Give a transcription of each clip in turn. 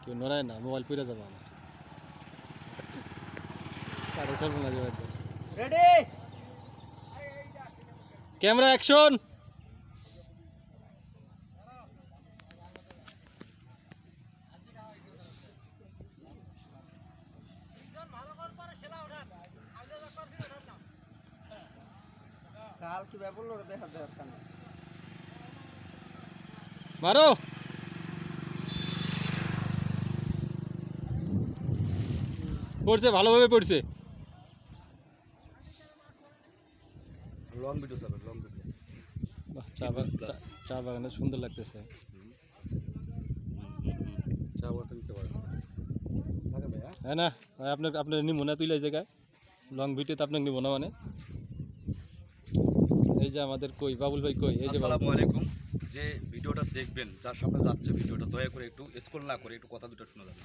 কেউ নড়ায় না, মোবাইল পুড়ে যাবে আমার। আরে চলুন না যাবে। Ready camera action. সাল কি ব্যাপার লোক দেখা দরকার না মারো। পড়ছে, ভালোভাবে পড়ছে। লং ভিডিও যাবে, লং ভিডিও। বাহ, চা বাগানে সুন্দর লাগতেছে। চা বাগান নিতে পারে থাকে ভাইয়া। হ্যাঁ না ভাই, আপনার নিব না তুই এই জায়গায় লং ভিডিওতে আপনাকে নিব না মানে। এই যে আমাদের কই বাবুল ভাই কই, এই যে আসসালামু আলাইকুম। যে ভিডিওটা দেখবেন, যার সামনে যাচ্ছে ভিডিওটা, দয়া করে একটু স্ক্রল না করে একটু কথা দুটো শোনা যাবে।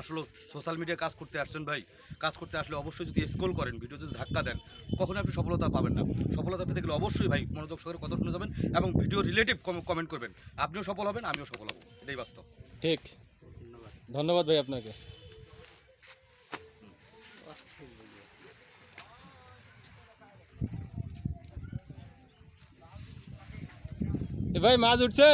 আসলে সোশ্যাল মিডিয়ায় কাজ করতে আসছেন ভাই, কাজ করতে আসলে অবশ্যই যদি স্ক্রল করেন, ভিডিও যদি ধাক্কা দেন, কখনোই আপনি সফলতা পাবেন না। সফলতা পেতে গেলে অবশ্যই ভাই মনোযোগ সহকারে কথা শুনে যাবেন এবং ভিডিও রিলেটিভ কমেন্ট করবেন। আপনিও সফল হবেন, আমিও সফল হব, এটাই বাস্তব। ঠিক। ধন্যবাদ ধন্যবাদ ভাই আপনাকে। এ ভাই মাছ উঠছে।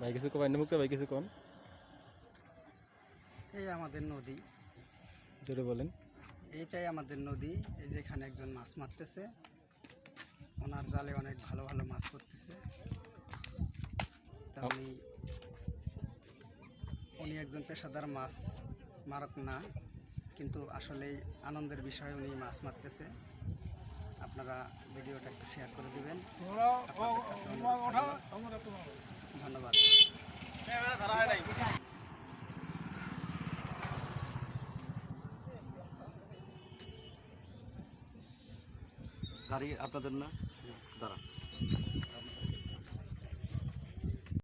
ভাই কিছু কবেন না, মুক্তা ভাই কিছু কোন। এই আমাদের নদী, জোরে বলেন। এইটাই আমাদের নদী। এই যে এখানে একজন মাছ মারতেছে, ওনার জালে অনেক ভালো ভালো মাছ করতেছে। তা উনি একজন পেশাদার মাছ মারক না, কিন্তু আসলেই আনন্দের বিষয় উনি মাছ মারতেছে। আপনারা ভিডিওটা একটু শেয়ার করে দিবেন, আপনাদের কাছে অনুরোধ থাকলো। ধন্যবাদ। গাড়ি আপনাদের না, দাঁড়া।